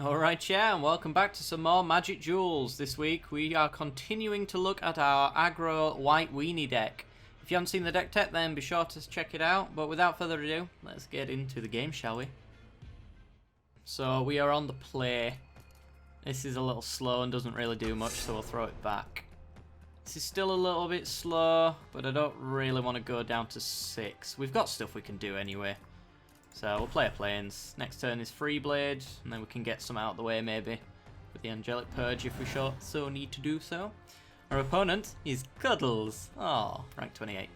Alright, yeah, and welcome back to some more Magic Duels. This week we are continuing to look at our aggro white weenie deck. If you haven't seen the deck tech, then be sure to check it out. But without further ado, let's get into the game, shall we? So we are on the play. This is a little slow and doesn't really do much, so we'll throw it back. This is still a little bit slow, but I don't really want to go down to 6. We've got stuff we can do anyway. So we'll play a plains. Next turn is Free Blade, and then we can get some out of the way maybe with the Angelic Purge if we so need to do so. Our opponent is Cuddles. Oh, rank 28.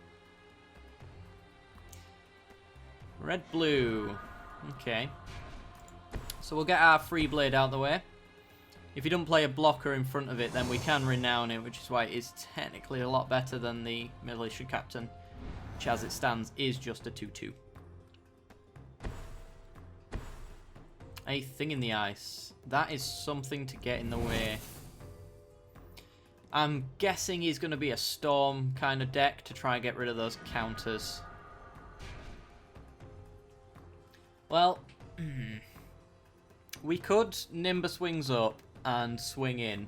Red-blue. Okay. So we'll get our Free Blade out of the way. If you don't play a blocker in front of it, then we can renown it, which is why it is technically a lot better than the Militia Captain, which as it stands is just a 2-2. A Thing in the Ice. That is something to get in the way. I'm guessing he's going to be a Storm kind of deck to try and get rid of those counters. Well, we could Nimbus Wings up and swing in,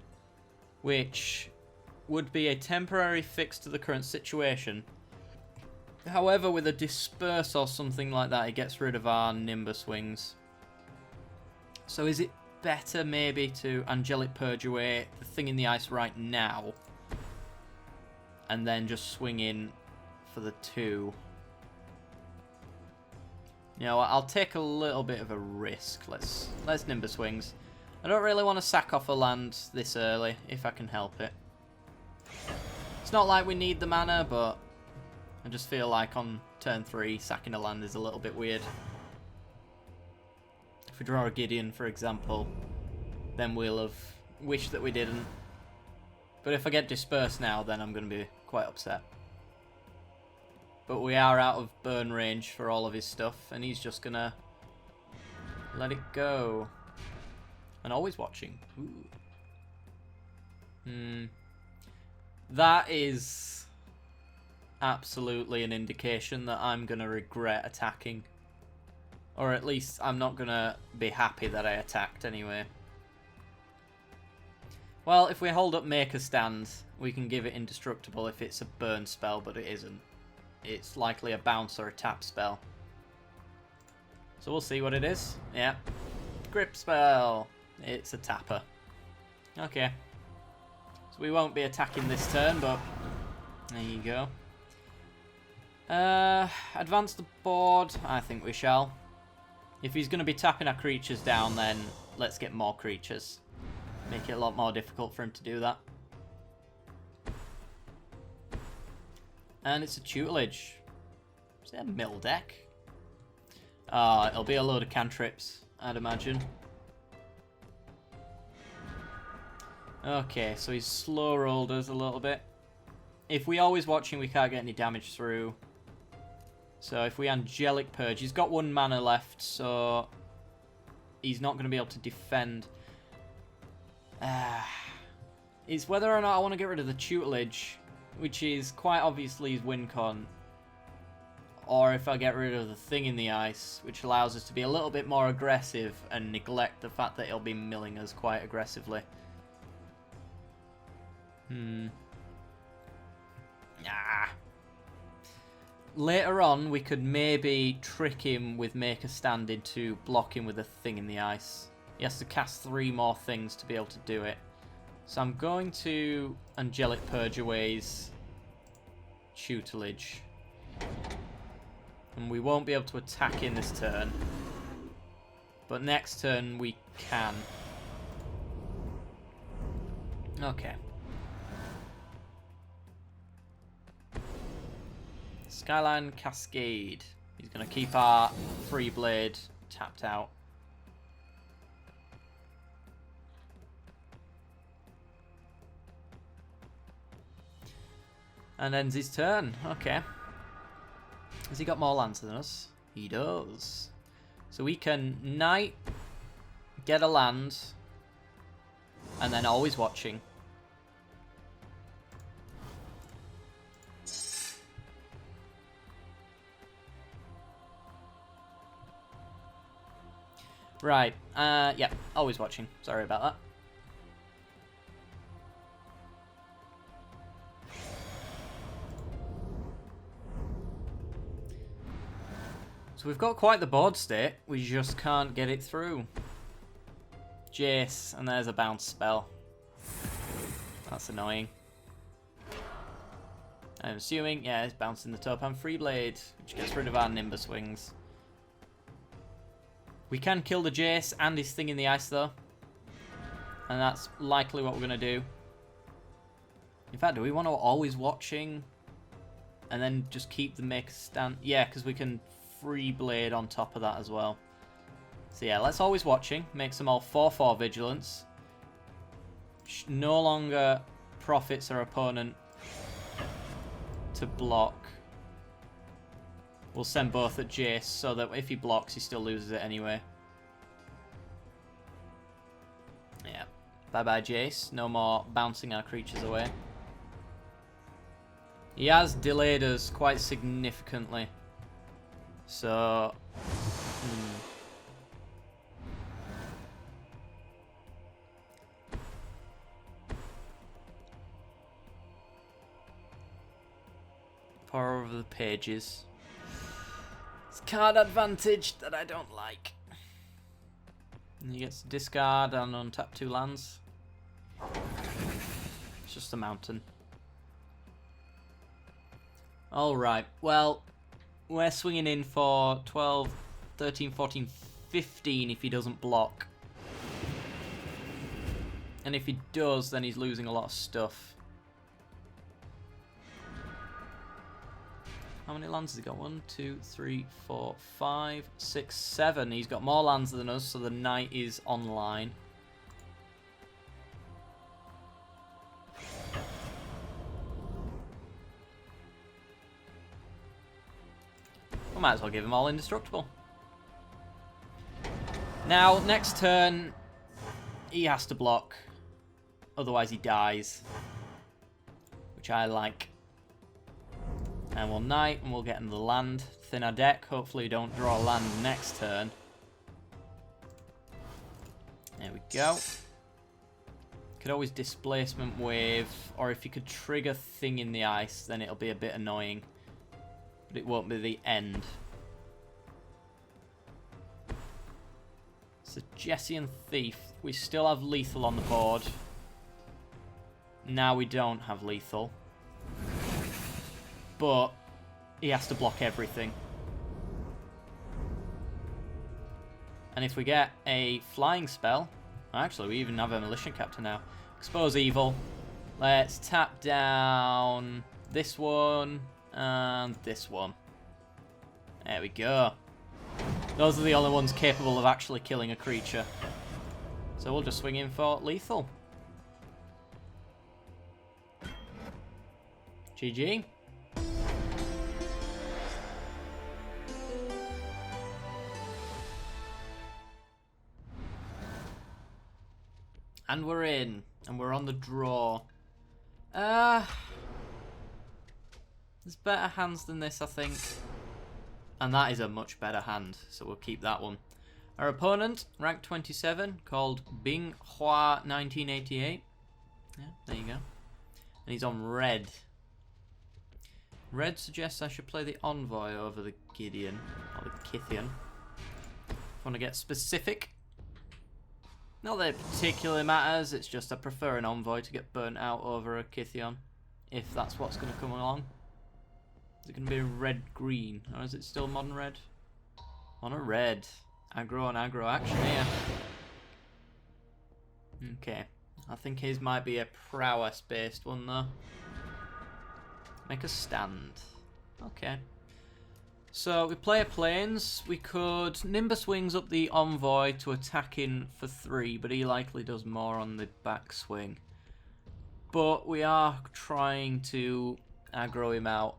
which would be a temporary fix to the current situation. However, with a Disperse or something like that, it gets rid of our Nimbus Wings. So is it better maybe to Angelic Purge away the Thing in the Ice right now and then just swing in for the 2? You know, I'll take a little bit of a risk. Let's Nimbus Wings. I don't really want to sack off a land this early if I can help it. It's not like we need the mana, but I just feel like on turn 3 sacking a land is a little bit weird. If we draw a Gideon, for example, then we'll have wished that we didn't. But if I get Dispersed now, then I'm going to be quite upset. But we are out of burn range for all of his stuff, and he's just going to let it go. And always watching. Ooh. That is absolutely an indication that I'm going to regret attacking. Or at least I'm not going to be happy that I attacked anyway. Well, if we hold up Make a Stand, we can give it Indestructible if it's a burn spell, but it isn't. It's likely a bounce or a tap spell. So we'll see what it is. Yeah. Grip Spell. It's a tapper. Okay. So we won't be attacking this turn, but there you go. Advance the board. I think we shall. If he's going to be tapping our creatures down, then let's get more creatures. Make it a lot more difficult for him to do that. And it's a tutelage. Is it a mill deck? It'll be a load of cantrips, I'd imagine. Okay, so he's slow rolled us a little bit. If we always watching, we can't get any damage through. So if we Angelic Purge, he's got 1 mana left, so he's not going to be able to defend. It's whether or not I want to get rid of the tutelage, which is quite obviously his win con, or if I get rid of the Thing in the Ice, which allows us to be a little bit more aggressive and neglect the fact that he'll be milling us quite aggressively. Later on, we could maybe trick him with Make a Stand into blocking with a Thing in the Ice. He has to cast 3 more things to be able to do it. So I'm going to Angelic Purge away's tutelage. And we won't be able to attack in this turn. But next turn we can. Okay. Skyline Cascade. He's going to keep our Free Blade tapped out. And ends his turn. Okay. Has he got more lands than us? He does. So we can Knight, get a land, and then always watching. Right. Yeah. Always watching. Sorry about that. So we've got quite the board state. We just can't get it through. Jace, and there's a bounce spell. That's annoying. I'm assuming, yeah, it's bouncing the top and Free Blade, which gets rid of our Nimbus Wings. We can kill the Jace and his thing in the ice, though. And that's likely what we're going to do. In fact, do we want to always watching and then just keep the mix stand? Yeah, because we can Free Blade on top of that as well. So yeah, let's always watching. Makes them all 4/4 vigilance. No longer profits our opponent to block. We'll send both at Jace so that if he blocks, he still loses it anyway. Yeah. Bye-bye, Jace. No more bouncing our creatures away. He has delayed us quite significantly. So... Power over the pages. It's card advantage that I don't like. And he gets to discard and untap 2 lands. It's just a mountain. Alright, well, we're swinging in for 12, 13, 14, 15 if he doesn't block. And if he does, then he's losing a lot of stuff. How many lands has he got? 1, 2, 3, 4, 5, 6, 7. He's got more lands than us, so the knight is online. We might as well give him all indestructible. Now, next turn, he has to block. Otherwise he dies. Which I like. And we'll knight, and we'll get him the land. Thin our deck. Hopefully we don't draw a land next turn. There we go. Could always displacement wave, or if you could trigger thing in the ice, then it'll be a bit annoying. But it won't be the end. So Jesse and Thief. We still have lethal on the board. Now we don't have lethal. But he has to block everything. And if we get a flying spell... Actually, we even have a Militia Captain now. Expose Evil. Let's tap down this one and this one. There we go. Those are the only ones capable of actually killing a creature. So we'll just swing in for lethal. GG. And we're in. And we're on the draw. There's better hands than this, I think. And that is a much better hand, so we'll keep that one. Our opponent, rank 27, called Bing Hua 1988. Yeah, there you go. And he's on red. Red suggests I should play the Envoy over the Gideon, or the Kithian. If I want to get specific. Not that it particularly matters, it's just I prefer an Envoy to get burnt out over a Kithion, if that's what's going to come along. Is it going to be red-green, or is it still modern red? On a red. Aggro and aggro action here. Okay. I think his might be a prowess-based one, though. Make a stand. Okay. So, we play a planes. We could Nimbus Wings up the Envoy to attack in for 3, but he likely does more on the backswing. But we are trying to aggro him out.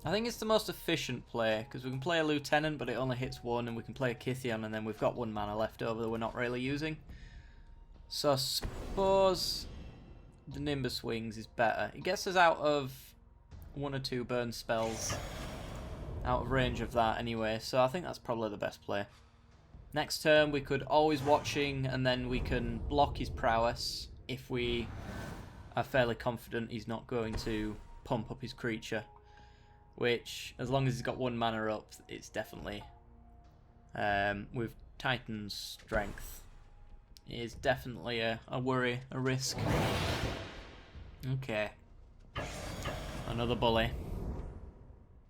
I think it's the most efficient play, because we can play a Lieutenant, but it only hits 1, and we can play a Kithion, and then we've got 1 mana left over that we're not really using. So I suppose the Nimbus Wings is better. It gets us out of 1 or 2 burn spells, out of range of that anyway, so I think that's probably the best play. Next turn we could always watching, and then we can block his prowess if we are fairly confident he's not going to pump up his creature. Which, as long as he's got 1 mana up, it's definitely... with Titan's strength, is definitely a worry, a risk. Okay. Another bully.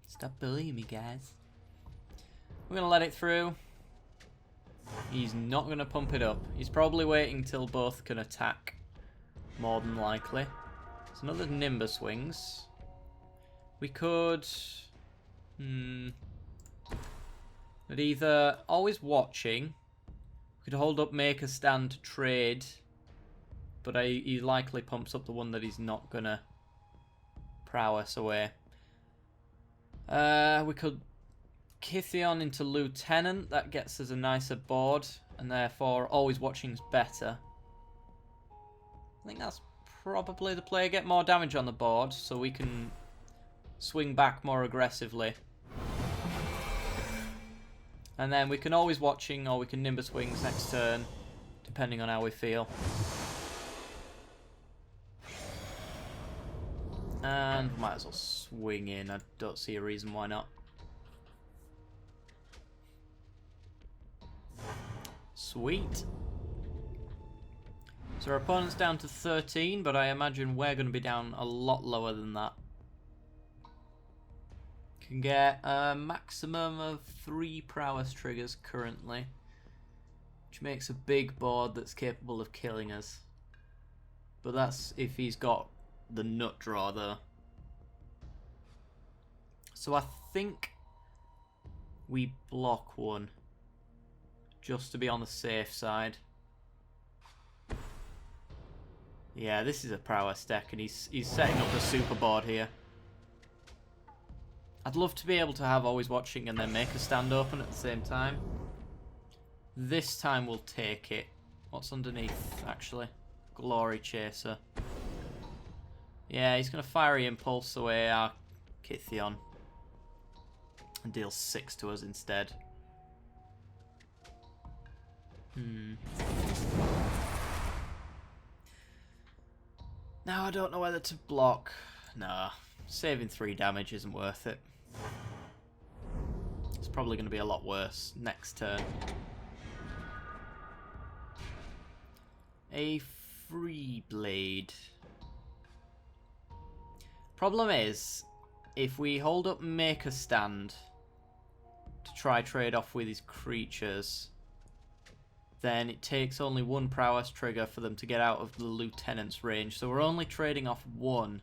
Stop bullying me, guys. We're going to let it through. He's not going to pump it up. He's probably waiting till both can attack, more than likely. It's another Nimbus Wings. We could... But either always watching, we could hold up, make a stand to trade, but he likely pumps up the one that he's not going to prowess away. We could Kithion into Lieutenant. That gets us a nicer board, and therefore always watching's better. I think that's probably the play. Get more damage on the board so we can swing back more aggressively. And then we can always watching, or we can Nimbus Wings next turn, depending on how we feel. And might as well swing in. I don't see a reason why not. Sweet. So our opponent's down to 13, but I imagine we're going to be down a lot lower than that. Can get a maximum of 3 prowess triggers currently, which makes a big board that's capable of killing us. But that's if he's got the nut draw though. So I think we block 1 just to be on the safe side. Yeah, this is a prowess deck, and he's setting up a super board here. I'd love to be able to have always watching and then make a stand open at the same time. This time we'll take it. What's underneath, actually? Glory Chaser. Yeah, he's going to Fiery Impulse away our Kithion and deal 6 to us instead. Now I don't know whether to block. Nah, saving 3 damage isn't worth it. It's probably going to be a lot worse next turn. A Free Blade. Problem is, if we hold up and make a stand to try trade off with his creatures, then it takes only 1 prowess trigger for them to get out of the Lieutenant's range. So we're only trading off 1.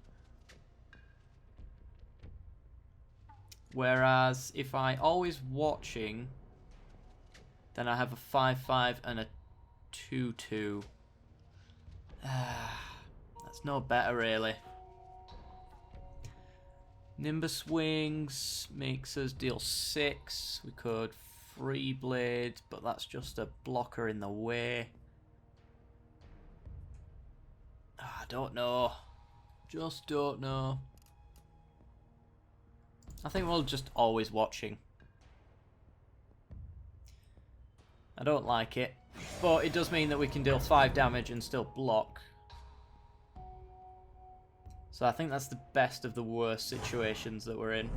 Whereas if I always watching, then I have a 5/5 and a 2/2. That's no better really. Nimbus Wings makes us deal 6. We could Free Blade, but that's just a blocker in the way. I don't know. Just don't know. I think we'll just always watching. I don't like it, but it does mean that we can deal 5 damage and still block. So I think that's the best of the worst situations that we're in.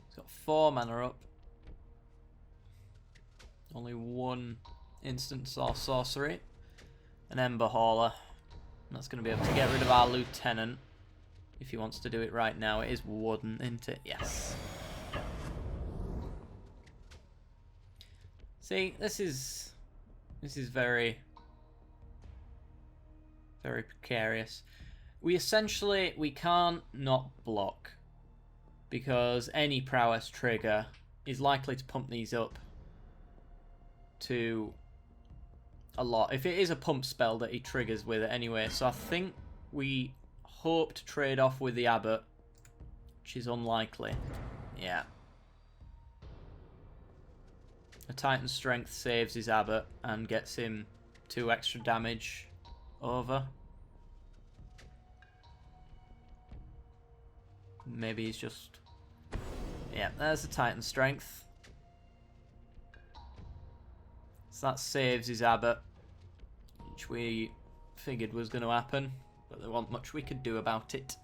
He's got 4 mana up. Only 1 instance or sorcery. An Ember Hauler. And that's going to be able to get rid of our Lieutenant. If he wants to do it right now. It is wooden, isn't it? Yes. See, this is very precarious. We can't not block, because any prowess trigger is likely to pump these up to a lot. If it is a pump spell that he triggers with it anyway, so I think we hope to trade off with the Abbot, which is unlikely. Yeah. A Titan's Strength saves his Abbot and gets him 2 extra damage over. Maybe he's just... Yeah, there's the Titan strength. So that saves his Abbot, which we figured was going to happen, but there wasn't much we could do about it.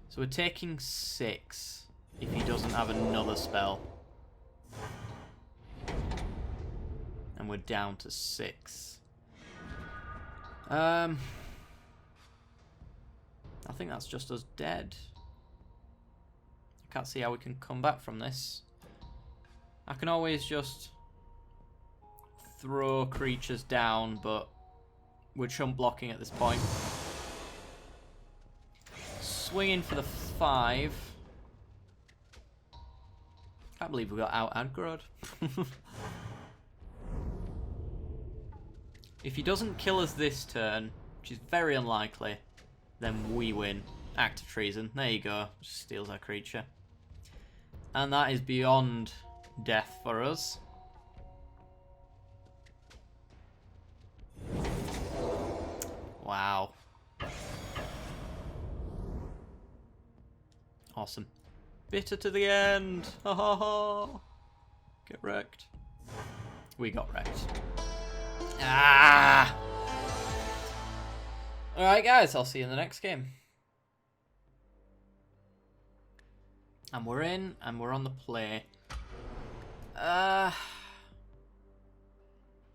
So we're taking 6 if he doesn't have another spell. And we're down to 6. I think that's just us dead. I can't see how we can come back from this. I can always just throw creatures down, but we're chump blocking at this point. Swinging for the 5. Can't believe we got out aggroed. If he doesn't kill us this turn, which is very unlikely, then we win. Act of treason. There you go. Just steals our creature. And that is beyond death for us. Wow. Awesome. Bitter to the end. Ha ha ha. Get wrecked. We got wrecked. Ah! Alright guys, I'll see you in the next game. And we're in, and we're on the play.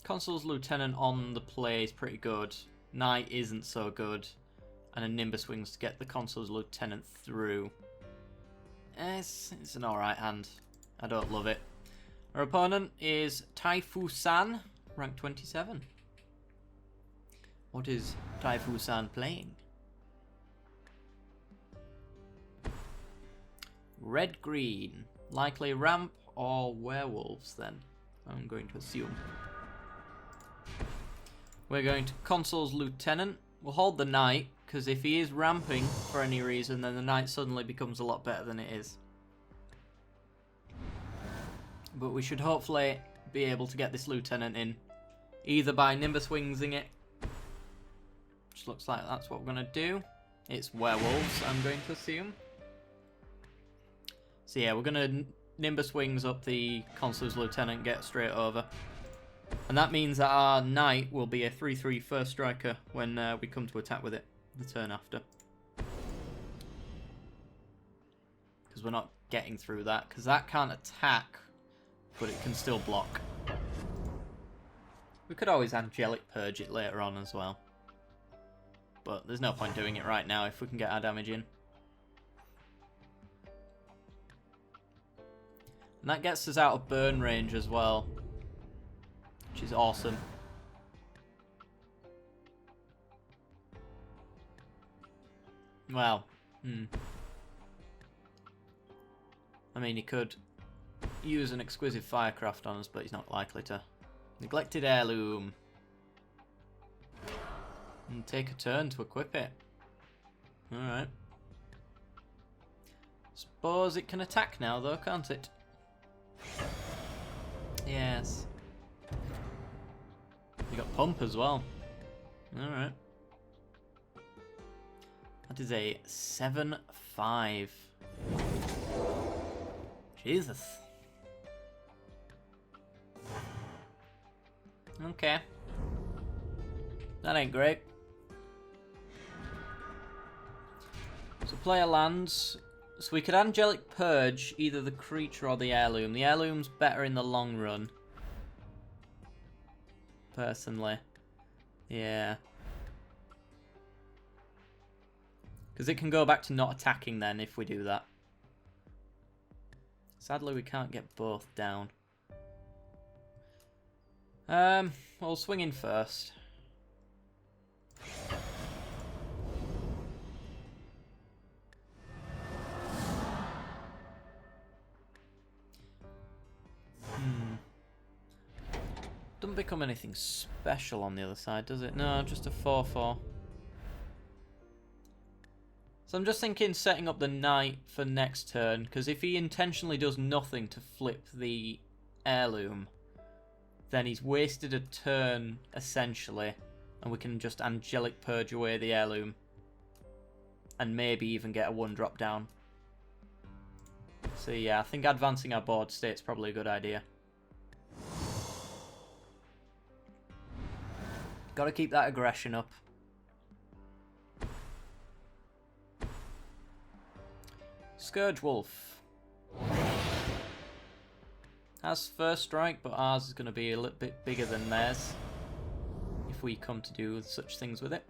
Consul's Lieutenant on the play is pretty good. Knight isn't so good. And a Nimbus Wings to get the Consul's Lieutenant through. It's an alright hand. I don't love it. Our opponent is Taifu-san, rank 27. What is Taifu-san playing? Red-green. Likely ramp or werewolves then, I'm going to assume. We're going to Consul's Lieutenant. We'll hold the Knight, because if he is ramping for any reason, then the Knight suddenly becomes a lot better than it is. But we should hopefully be able to get this Lieutenant in, either by Nimbus Wingsing it, which looks like that's what we're going to do. It's werewolves, I'm going to assume. So yeah, we're going to Nimbus Wings up the Consul's Lieutenant, get straight over. And that means that our Knight will be a 3/3 first striker when we come to attack with it the turn after. Because we're not getting through that, because that can't attack, but it can still block. We could always Angelic Purge it later on as well. But there's no point doing it right now if we can get our damage in. And that gets us out of burn range as well, which is awesome. Well, I mean, he could use an Exquisite Firecraft on us, but he's not likely to. Neglected Heirloom. And take a turn to equip it. Alright. Suppose it can attack now though, can't it? Yes. You got Pump as well. Alright. That is a 7/5. Jesus. Okay. That ain't great. So player lands. So we could Angelic Purge either the creature or the heirloom. The heirloom's better in the long run. Personally. Yeah. Because it can go back to not attacking then if we do that. Sadly we can't get both down. We'll swing in first. Doesn't become anything special on the other side, does it? No, just a 4/4. So I'm just thinking setting up the Knight for next turn, because if he intentionally does nothing to flip the heirloom, then he's wasted a turn, essentially, and we can just Angelic Purge away the heirloom. and maybe even get a 1 drop down. So yeah, I think advancing our board state's probably a good idea. Got to keep that aggression up. Scourge Wolf has first strike, but ours is going to be a little bit bigger than theirs if we come to do such things with it.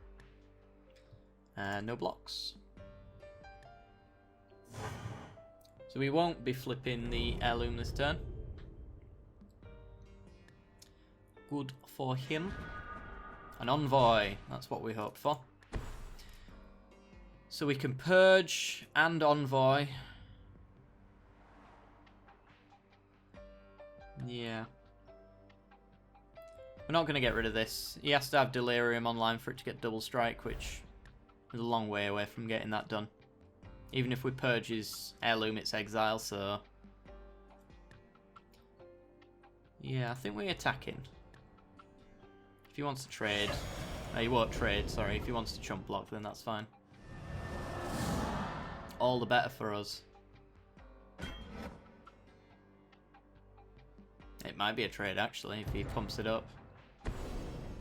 No blocks. So we won't be flipping the heirloom this turn. Good for him. An envoy, that's what we hoped for. So we can purge and envoy. Yeah. We're not going to get rid of this. He has to have delirium online for it to get double strike, which is a long way away from getting that done. Even if we purge his heirloom, it's exile, so... yeah, I think we're attacking. If he wants to trade... no, he won't trade, sorry. If he wants to chump block, then that's fine. All the better for us. It might be a trade, actually, if he pumps it up.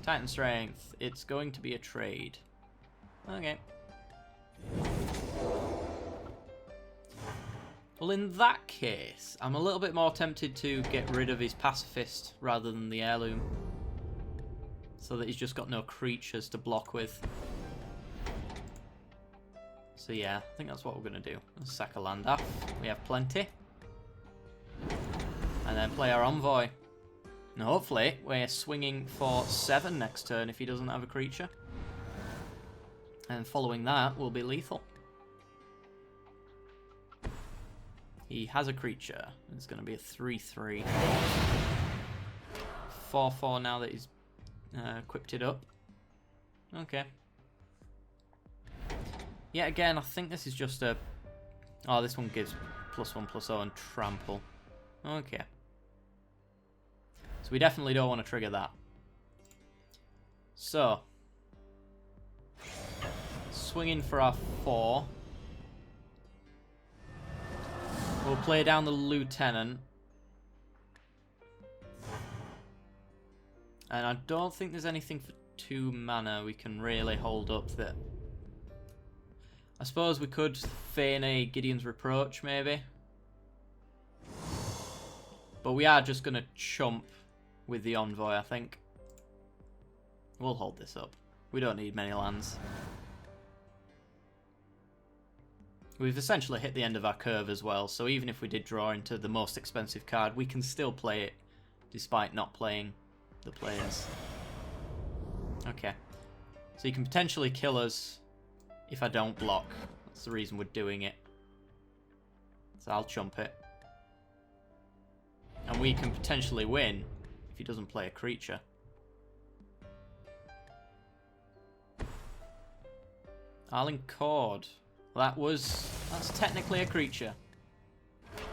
Titan Strength. It's going to be a trade. Okay. Well, in that case, I'm a little bit more tempted to get rid of his pacifist rather than the heirloom. So that he's just got no creatures to block with. So yeah, I think that's what we're going to do. Let's sack a land off. We have plenty. And then play our envoy. And hopefully we're swinging for 7 next turn if he doesn't have a creature. And following that will be lethal. He has a creature. It's going to be a 3/3. 4/4 now that he's equipped it up. Okay. Yeah, again, I think this is just a... oh, this one gives +1/+0 and trample. Okay. So we definitely don't want to trigger that. So. Swinging for our 4. We'll play down the lieutenant. And I don't think there's anything for 2 mana we can really hold up that... I suppose we could feign a Gideon's Reproach, maybe. But we are just going to chump with the envoy, I think. We'll hold this up. We don't need many lands. We've essentially hit the end of our curve as well, so even if we did draw into the most expensive card, we can still play it, despite not playing the players. Okay. So you can potentially kill us if I don't block. That's the reason we're doing it. So I'll chump it. And we can potentially win if he doesn't play a creature. Arling Cord. That's technically a creature.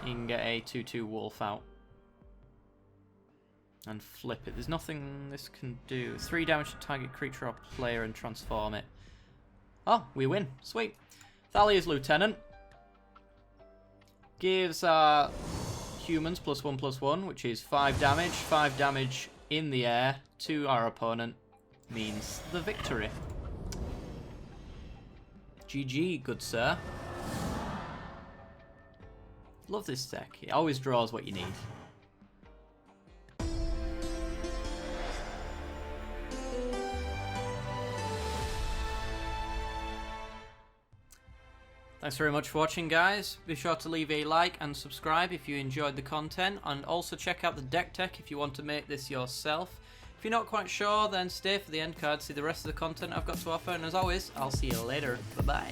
You can get a 2/2 wolf out. And flip it. There's nothing this can do. 3 damage to target creature or player and transform it. Oh, we win. Sweet. Thalia's Lieutenant. Gives our humans +1/+1, which is 5 damage. 5 damage in the air to our opponent means the victory. GG, good sir. Love this deck. It always draws what you need. Thanks very much for watching, guys. Be sure to leave a like and subscribe if you enjoyed the content, and also check out the deck tech if you want to make this yourself. If you're not quite sure, then stay for the end card, see the rest of the content I've got to offer, and as always, I'll see you later. Bye-bye.